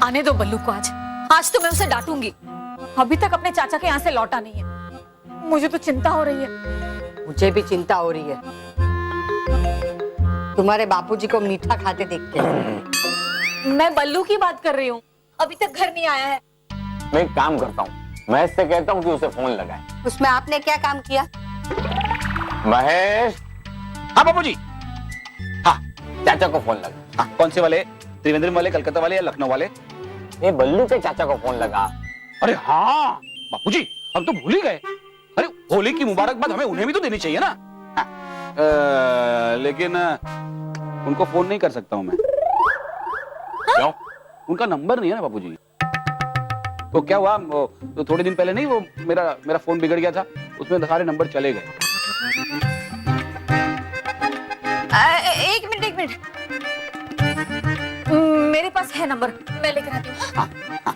आने दो बल्लू को आज। आज तो मैं उसे डांटूंगी। अभी तक अपने चाचा के यहाँ से लौटा नहीं है। मुझे तो चिंता हो रही है। मुझे भी चिंता हो रही है, तुम्हारे बापूजी को मीठा खाते देख के। मैं बल्लू की बात कर रही हूँ, अभी तक घर नहीं आया है। मैं एक काम करता हूँ, महेश से कहता हूँ कि उसे फोन लगाए। उसमें आपने क्या काम किया? महेश। हाँ बाबूजी। हाँ चाचा को फोन लगा। हाँ, कौन से वाले? त्रिवेंद्र वाले, कलकत्ता वाले या लखनऊ वाले? ये बल्लू के चाचा को फोन लगा। अरे हाँ बापूजी, हम तो भूल ही गए। अरे होली की मुबारकबाद हमें उन्हें भी तो देनी चाहिए ना। लेकिन उनको फोन नहीं कर सकता हूँ मैं। क्यों? उनका नंबर नहीं है ना बापूजी। तो क्या हुआ, तो थोड़े दिन पहले नहीं वो मेरा फोन बिगड़ गया था, उसमें सारे नंबर चले गए। एक मिनट, मेरे पास है नंबर, मैं लेकर आती हूँ। हाँ, हाँ।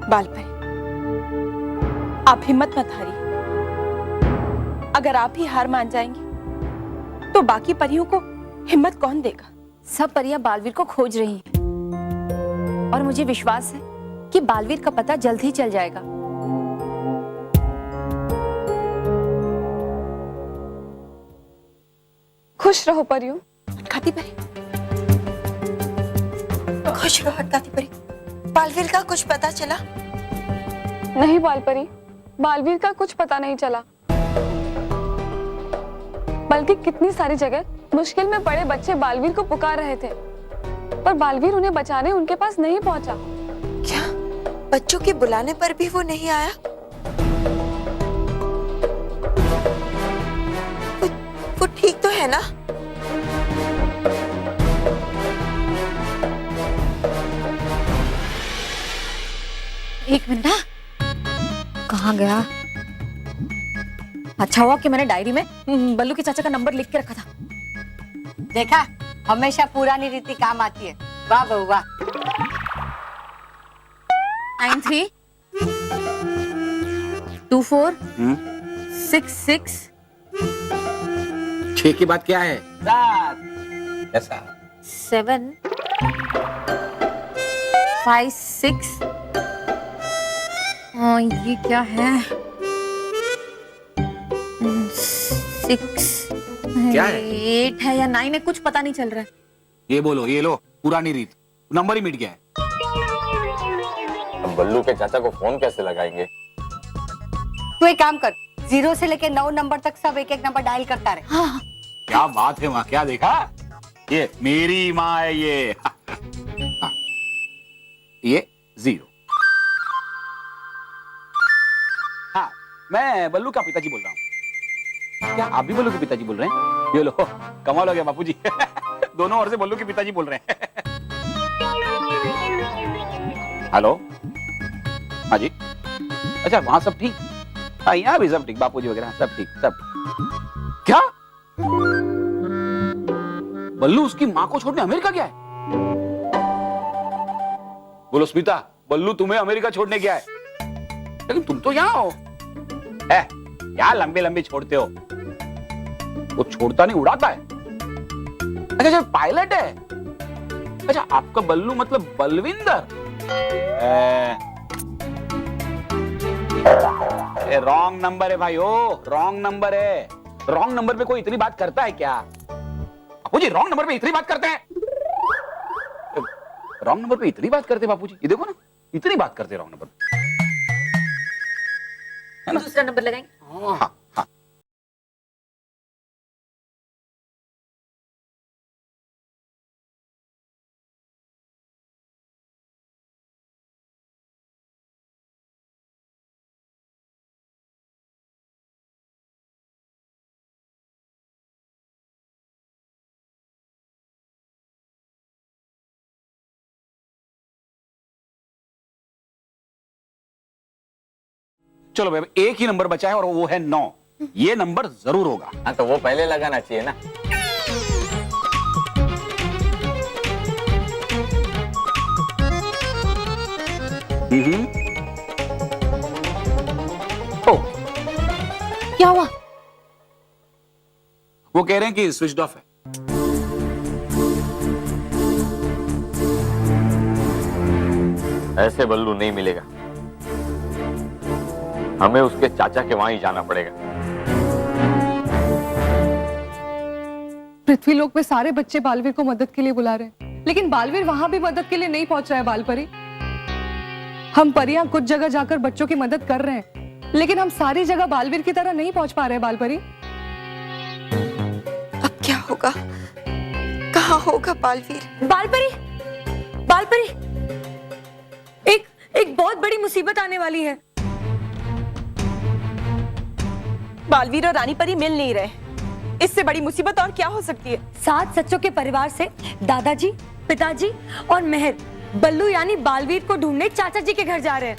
बालपरी, आप हिम्मत मत हारिए। अगर आप ही हार मान जाएंगी तो बाकी परियों को हिम्मत कौन देगा? सब परियां बालवीर को खोज रही हैं और मुझे विश्वास है कि बालवीर का पता जल्द ही चल जाएगा। खुश रहो परियों। खाती परी, खुश रहो हटकाती परी। बालवीर का कुछ पता चला? नहीं बालपरी, बालवीर का कुछ पता नहीं चला। बल्कि कितनी सारी जगह मुश्किल में पड़े बच्चे बालवीर को पुकार रहे थे, पर बालवीर उन्हें बचाने उनके पास नहीं पहुंचा। क्या बच्चों के बुलाने पर भी वो नहीं आया? वो ठीक तो है ना? एक मिनट, कहाँ गया? अच्छा हुआ कि मैंने डायरी में बल्लू के चाचा का नंबर लिख के रखा था। देखा, हमेशा पुरानी रीति काम आती है। वाह बहू वाह। 93 24 66 6 की बात क्या है? 7 ऐसा 7 5 6। ये क्या है? 6 क्या है? 8 है या 9 है, कुछ पता नहीं चल रहा है। ये बोलो, ये लो, पुरानी रीत, नंबर ही मिट गया है। अब बल्लू के चाचा को फोन कैसे लगाएंगे? तू एक काम कर, 0 से लेके 9 नंबर तक सब एक एक नंबर डायल करता रहे। हाँ, क्या बात है माँ, क्या देखा? ये मेरी माँ है ये। हाँ, ये 0। हाँ, मैं बल्लू का पिताजी बोल रहा हूँ। क्या आप भी बल्लू के पिताजी बोल रहे हैं? ये लो, कमाल हो गया बापूजी। दोनों ओर से बल्लू के पिताजी बोल रहे हैं। हेलो, हाँ जी। अच्छा, वहां सब ठीक? हाँ, यहाँ भी सब ठीक, बापूजी वगैरह सब ठीक, सब। क्या बल्लू उसकी माँ को छोड़ने अमेरिका गया है? बोलो स्मिता, बल्लू तुम्हें अमेरिका छोड़ने गया है? लेकिन तुम तो यहाँ हो। क्या लंबे लंबे छोड़ते हो? वो छोड़ता नहीं, उड़ाता है। अच्छा, पायलट है। अच्छा, आपका बल्लू मतलब बलविंदर। रॉन्ग नंबर है भाई, ओ रॉन्ग नंबर है। रॉन्ग नंबर पे कोई इतनी बात करता है क्या? बापूजी, रॉन्ग नंबर पे इतनी बात करते हैं? रॉन्ग नंबर पे इतनी बात करते बापूजी, ये देखो ना, इतनी बात करते रॉन्ग नंबर पे। दूसरा नंबर लगाएंगे। हाँ, हाँ। चलो भाई, एक ही नंबर बचा है और वो है 9। ये नंबर जरूर होगा। हाँ, तो वो पहले लगाना चाहिए ना। क्या हुआ? वो कह रहे हैं कि स्विच ऑफ है। ऐसे बल्लू नहीं मिलेगा, हमें उसके चाचा के वहां ही जाना पड़ेगा। पृथ्वीलोक में सारे बच्चे बालवीर को मदद के लिए बुला रहे हैं, लेकिन बालवीर वहां भी मदद के लिए नहीं पहुंच रहा है। बालपरी, हम परियां कुछ जगह जाकर बच्चों की मदद कर रहे हैं, लेकिन हम सारी जगह बालवीर की तरह नहीं पहुंच पा रहे हैं। बालपरी, अब क्या होगा? कहाँ होगा बालवीर? बालपरी, बालपरी, एक बहुत बड़ी मुसीबत आने वाली है। बालवीर और रानी परी मिल नहीं रहे, इससे बड़ी मुसीबत और क्या हो सकती है? 7 सच्चों के परिवार से दादाजी, पिताजी और मेहर बल्लू यानी बालवीर को ढूंढने चाचा जी के घर जा रहे हैं।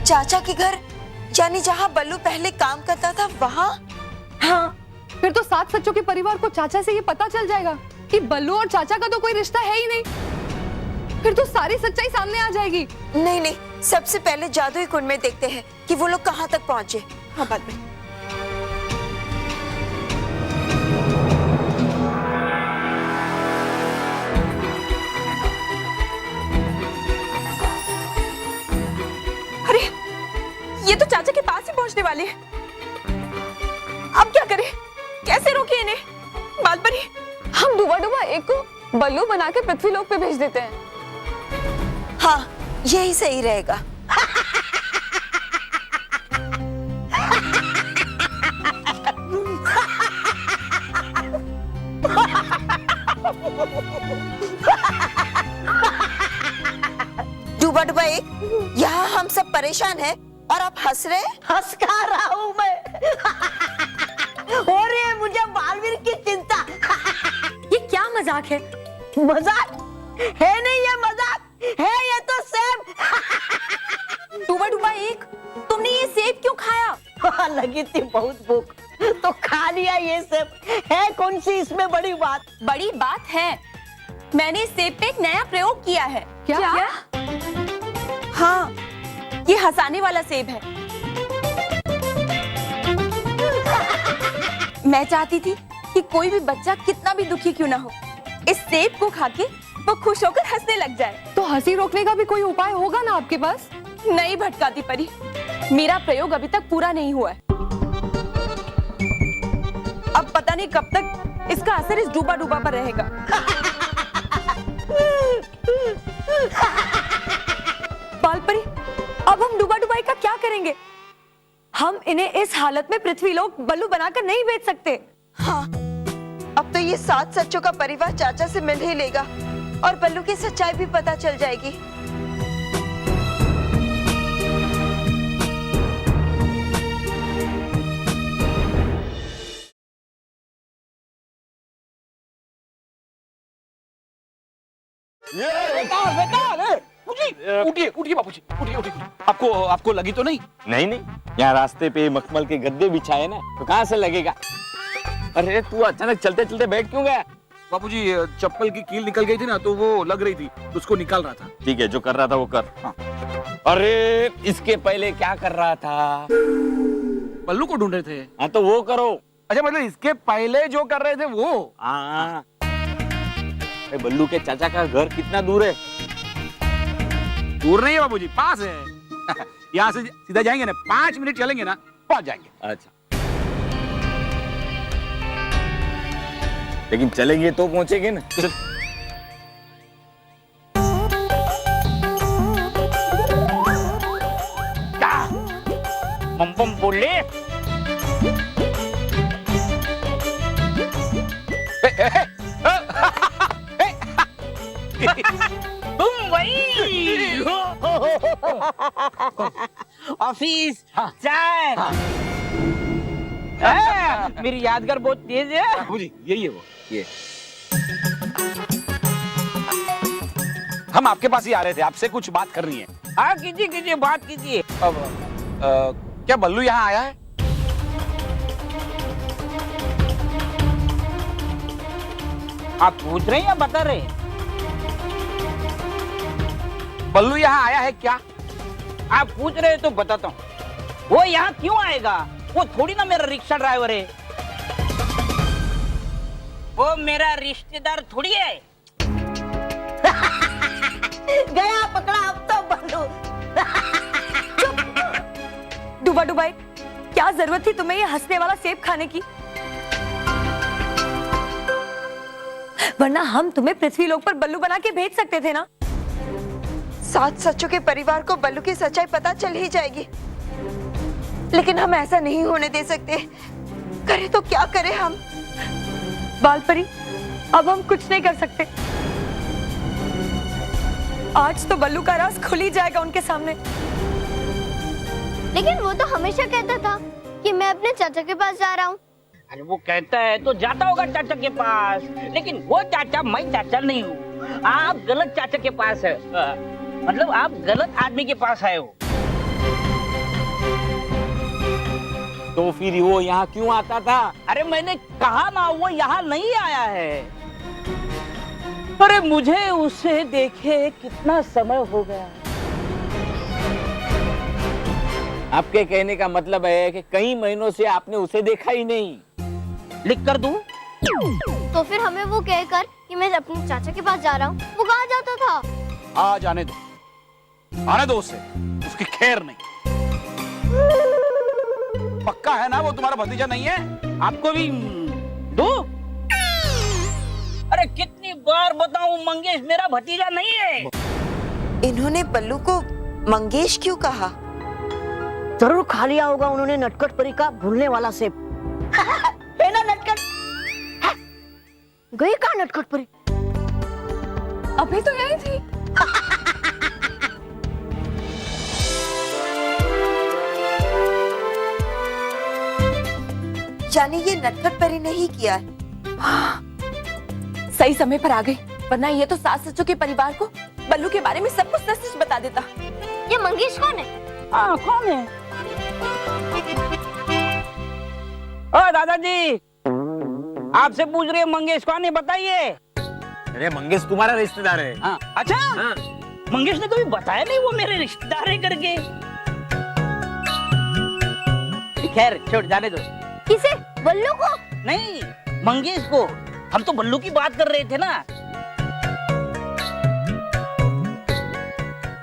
चाचा के घर? यानी जहाँ बल्लू पहले काम करता था वहाँ? हाँ, फिर तो 7 सच्चों के परिवार को चाचा से ये पता चल जाएगा कि बल्लू और चाचा का तो कोई रिश्ता है ही नहीं। फिर तो सारी सच्चाई सामने आ जाएगी। नहीं नहीं, सबसे पहले जादुई कुंड में देखते हैं कि वो लोग कहाँ तक पहुँचे। हाँ, बाद में। अरे, ये तो चाचा के पास ही पहुंचने वाले हैं। अब क्या करें? कैसे रोके इन्हें? बालपरी, हम डूबा डूबा एक को बल्लू बना के पृथ्वीलोक पे भेज देते हैं। हाँ, यही सही रहेगा। डूबा डूबा एक, यहाँ हम सब परेशान हैं और आप हंस रहे हैं? हंस का रहा हूं मैं। हो रही है मुझे बालवीर की चिंता। ये क्या मजाक है? मजाक है नहीं, ये मजाक है, ये तो सेब। डूबा डूबा एक, तुमने ये सेब क्यों खाया? लगी थी बहुत भूख तो खा लिया ये सेब। है कौन सी इसमें बड़ी बात? बड़ी बात है, मैंने इस सेब पे एक नया प्रयोग किया है। क्या? हाँ, ये हंसाने वाला सेब है। मैं चाहती थी कि कोई भी बच्चा कितना भी दुखी क्यों ना हो, इस सेब को खा के वो खुश होकर हंसने लग जाए। तो हंसी रोकने का भी कोई उपाय होगा ना आपके पास? नहीं भटकाती परी, मेरा प्रयोग अभी तक पूरा नहीं हुआ है। अब पता नहीं कब तक इसका असर इस डूबा डूबा पर रहेगा। बालपरी, अब हम डूबा डुबाई का क्या करेंगे? हम इन्हें इस हालत में पृथ्वीलोक बल्लू बनाकर नहीं भेज सकते। हाँ, अब तो ये 7 सच्चों का परिवार चाचा से मिल ही लेगा और बल्लू की सच्चाई भी पता चल जाएगी। उठिए उठिए बापूजी, उठिए उठिए। आपको लगी तो नहीं? नहीं नहीं, यहाँ रास्ते पे मखमल के गद्दे बिछाए ना, तो कहाँ से लगेगा। अरे तू अचानक चलते चलते बैठ क्यों गया? बापूजी, चप्पल की कील निकल गई थी ना, तो वो लग रही थी, तो उसको निकाल रहा था। ठीक है, जो कर रहा था वो कर। हाँ। अरे इसके पहले क्या कर रहा था? बल्लू को ढूंढ रहे थे। हाँ तो वो करो। अच्छा, मतलब इसके पहले जो कर रहे थे वो? हाँ। बल्लू के चाचा का घर कितना दूर है? दूर नहीं है बाबूजी, पास है। यहाँ से सीधा जाएंगे ना, 5 मिनट चलेंगे ना, पहुंच जाएंगे। अच्छा, लेकिन चलेंगे तो पहुंचेंगे ना। चल। क्या मम बोले? तुम वही ऑफिस चाय। मेरी यादगार बहुत तेज है। बाबूजी, यही है वो, ये। हम आपके पास ही आ रहे थे, आपसे कुछ बात करनी है। हाँ, कीजिए कीजिए, बात कीजिए। अब क्या बल्लू यहाँ आया है? आप पूछ रहे हैं या बता रहे हैं? बल्लू यहाँ आया है क्या? आप पूछ रहे हैं तो बताता हूँ। वो यहाँ क्यों आएगा? वो थोड़ी ना मेरा रिक्शा ड्राइवर है। वो मेरा रिश्तेदार थोड़ी है। गया पकड़ा अब तो बल्लू। डुबा डुबाई, क्या जरूरत थी तुम्हें ये हंसने वाला सेब खाने की? वरना हम तुम्हें पृथ्वी लोक पर बल्लू बना के भेज सकते थे ना। 7 सच्चों के परिवार को बल्लू की सच्चाई पता चल ही जाएगी, लेकिन हम ऐसा नहीं होने दे सकते। करे तो क्या करें हम? बालपरी, अब हम कुछ नहीं कर सकते। आज तो बल्लू का राज खुल ही जाएगा उनके सामने। लेकिन वो तो हमेशा कहता था कि मैं अपने चाचा के पास जा रहा हूँ। अरे वो कहता है तो जाता होगा चाचा के पास, लेकिन वो चाचा मैं चाचा नहीं हूँ। आप गलत चाचा के पास है, मतलब आप गलत आदमी के पास आए हो। तो फिर वो यहाँ क्यों आता था? अरे मैंने कहा ना, वो यहाँ नहीं आया है। अरे मुझे उसे देखे कितना समय हो गया। आपके कहने का मतलब है कि कई महीनों से आपने उसे देखा ही नहीं। लिख कर दूं? तो फिर हमें वो कहकर कि मैं अपने चाचा के पास जा रहा हूँ, वो कहाँ जाता था? आ जाने दो, आने दो उसे, उसकी खैर नहीं। पक्का है ना वो तुम्हारा भतीजा नहीं है? आपको भी दो? अरे कितनी बार बताऊं, मंगेश मेरा भतीजा नहीं है। इन्होंने बल्लू को मंगेश क्यों कहा? जरूर खा लिया होगा उन्होंने नटखट परी का भूलने वाला सेब। है ना नटखट? गई कहाँ नटखट परी? अभी तो यही थी। यानी ये नटखट परी ने ही किया है। सही समय पर आ गई, वरना ये तो 7 सच्चों के परिवार को बल्लू के बारे में सब कुछ सच बता देता। ये मंगेश कौन है? हाँ कौन है? ओ दादाजी, आपसे पूछ रहे हैं मंगेश कौन है, बताइए। अरे मंगेश तुम्हारा रिश्तेदार है। हाँ अच्छा, हाँ। मंगेश ने कभी बताया नहीं वो मेरे रिश्तेदार है करके। खैर छोड़, जाने दो। किसे? बल्लू को? नहीं, मंगेश को। हम तो बल्लू की बात कर रहे थे ना।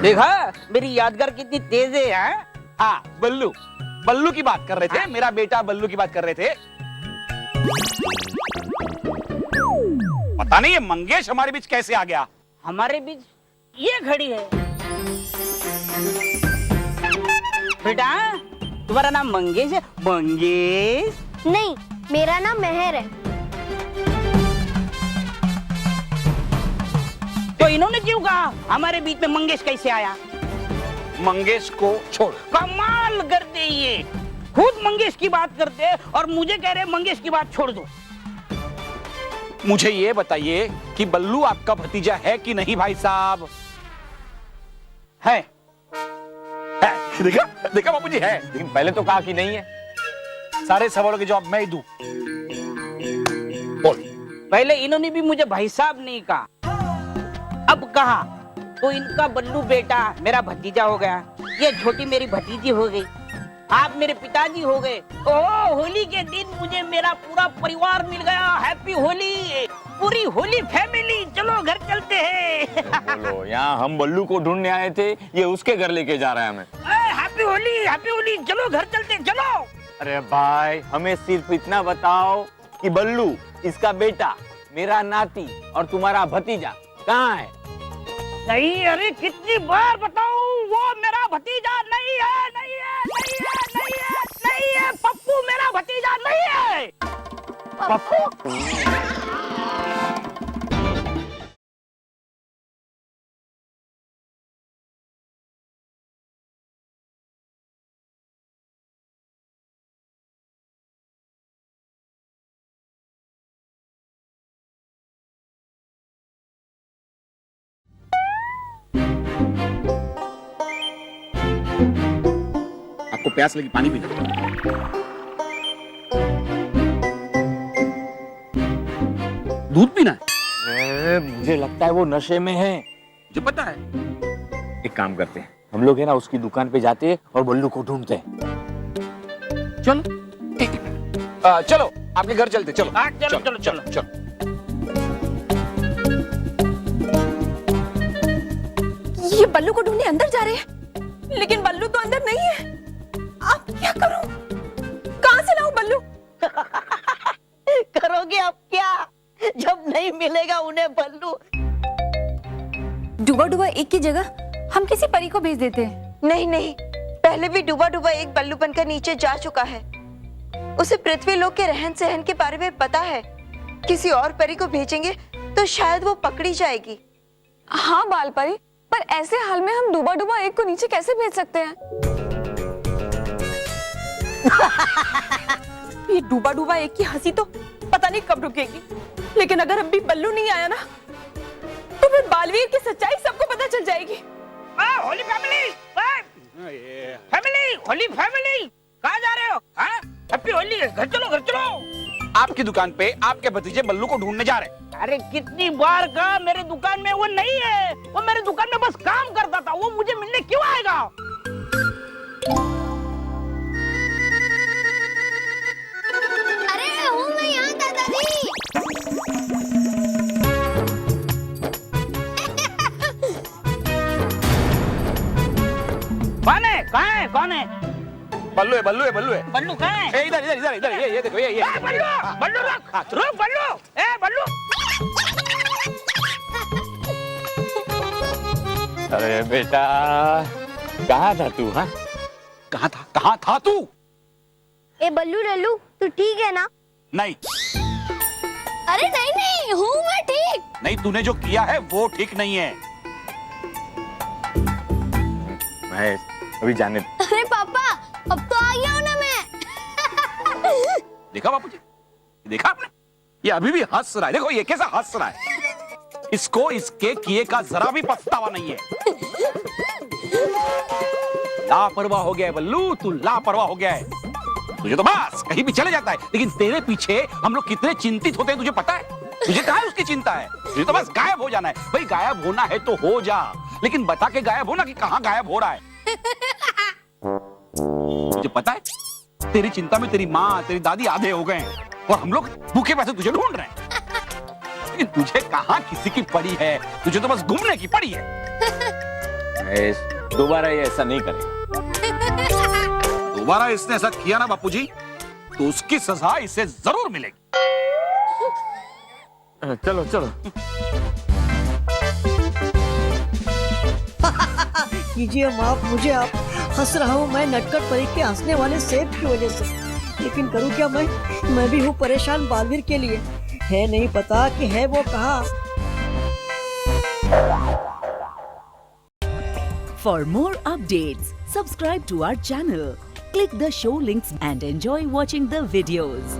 देखा मेरी यादगार कितनी तेज है। हाँ, बल्लू, बल्लू की बात कर रहे थे। मेरा बेटा बल्लू की बात कर रहे थे। पता नहीं ये मंगेश हमारे बीच कैसे आ गया। हमारे बीच ये खड़ी है। बेटा तुम्हारा नाम मंगेश है? मंगेश? नहीं, मेरा नाम मेहर है। तो इन्होंने क्यों कहा हमारे बीच में मंगेश कैसे आया? मंगेश को छोड़। कमाल करते ये, खुद मंगेश की बात करते और मुझे कह रहे मंगेश की बात छोड़ दो। मुझे ये बताइए कि बल्लू आपका भतीजा है कि नहीं भाई साहब? है? देखा देखा बापूजी है। लेकिन पहले तो कहा कि नहीं है। सारे सवालों के जवाब मैं ही दूं। बोल। पहले इन्होंने भी मुझे भाई साहब नहीं कहा, अब कहा तो इनका बल्लू बेटा मेरा भतीजा हो गया, ये छोटी मेरी भतीजी हो गई, आप मेरे पिताजी हो गए। ओह, होली के दिन मुझे मेरा पूरा परिवार मिल गया। हैप्पी होली, पूरी होली फैमिली। चलो घर चलते हैं। बोलो, यहाँ हम बल्लू को ढूंढने आए थे, ये उसके घर लेके जा रहा है हमें। Happy Holi, happy Holi. चलो घर चलते, चलो। अरे भाई, हमें सिर्फ इतना बताओ कि बल्लू, इसका बेटा, मेरा नाती और तुम्हारा भतीजा कहाँ है? नहीं, अरे कितनी बार बताऊं, वो मेरा भतीजा नहीं है, नहीं है, नहीं है, नहीं है, नहीं है। पप्पू मेरा भतीजा नहीं है। पप्पू? आपको प्यास लगी, पानी पीना? दूध पीना है? मुझे लगता है वो नशे में है। मुझे पता है। एक काम करते हैं, हम लोग है ना उसकी दुकान पे जाते हैं और बल्लू को ढूंढते हैं। चलो चलो आपके घर चलते। चलो चलो चलो चलो। चलो। ये बल्लू को ढूंढने अंदर जा रहे हैं, लेकिन बल्लू तो अंदर नहीं है। अब क्या करूं? कहां से लाऊं बल्लू? करोगे अब क्या, जब नहीं मिलेगा उन्हें बल्लू? डूबा डूबा एक की जगह हम किसी परी को भेज देते हैं। नहीं नहीं, पहले भी डूबा डूबा एक बल्लू बनकर नीचे जा चुका है। उसे पृथ्वी लोक के रहन सहन के बारे में पता है। किसी और परी को भेजेंगे तो शायद वो पकड़ी जाएगी। हाँ बाल परी, पर ऐसे हाल में हम डूबा डूबा एक को नीचे कैसे भेज सकते हैं? ये डूबा डूबा एक की हंसी तो पता नहीं कब रुकेगी, लेकिन अगर अब भी बल्लू नहीं आया ना, तो फिर बालवीर की सच्चाई सबको पता चल जाएगी। होली फैमिली, होली फैमिली, कहाँ जा रहे हो? हैप्पी होली, घर चलो घर चलो। आपकी दुकान पे आपके भतीजे बल्लू को ढूंढने जा रहे हैं। अरे कितनी बार कहा मेरे दुकान में वो नहीं है, वो मेरे दुकान में बस काम करता था, वो मुझे मिलने क्यों आएगा? अरे हूँ मैं यहाँ दादाजी। कौन है? कहाँ है? कौन है? बल्लू है, बल्लू है, बल्लू है। बल्लू कहाँ है? ए, इधर इधर इधर इधर, ये देखो, ये बल्लू, बल्लू रुक, रुक बल्लू, बल्लू। अरे बेटा, कहाँ था तू? हाँ, कहाँ था तू? ए बल्लू लल्लू, तू ठीक है ना? नहीं अरे नहीं नहीं, हूँ मैं ठीक। नहीं, तूने जो किया है वो ठीक नहीं है। महेश, अभी जाने दे। अरे पापा, अब तो आ गया हूँ ना मैं। देखा बापूजी, देखा आपने? ये अभी भी हंस रहा है। देखो ये कैसा हंस रहा है। इसको इसके किए का जरा भी पछतावा नहीं है। लापरवाह हो गया है बल्लू, तू लापरवाह हो गया है। तुझे तो बस कहीं भी चले जाता है, लेकिन तेरे पीछे हम लोग कितने चिंतित होते हैं तुझे पता है? तुझे कहाँ उसकी चिंता है? तुझे तो बस गायब हो जाना है। भाई गायब होना है तो हो जा, लेकिन बता के गायब होना कि कहाँ गायब हो रहा है। तुझे पता है तेरी चिंता में तेरी माँ तेरी दादी आधे हो गए हैं, और हम लोग भूखे पैसे तुझे ढूंढ रहे हैं। लेकिन तुझे कहाँ किसी की पड़ी है, तुझे तो बस घूमने की पड़ी है। महेश, दोबारा ये ऐसा नहीं करेगा। दोबारा इसने ऐसा किया ना बापूजी, तो उसकी सजा इसे जरूर मिलेगी। चलो चलो। कीजिए माफ मुझे, आप हंस रहा हूँ मैं नटखट परी के हंसने वाले सेब की वजह से। लेकिन करूँ क्या मैं भी हूँ परेशान बालवीर के लिए। है नहीं पता कि है वो कहाँ। For more updates, subscribe to our channel, click the show links and enjoy watching the videos.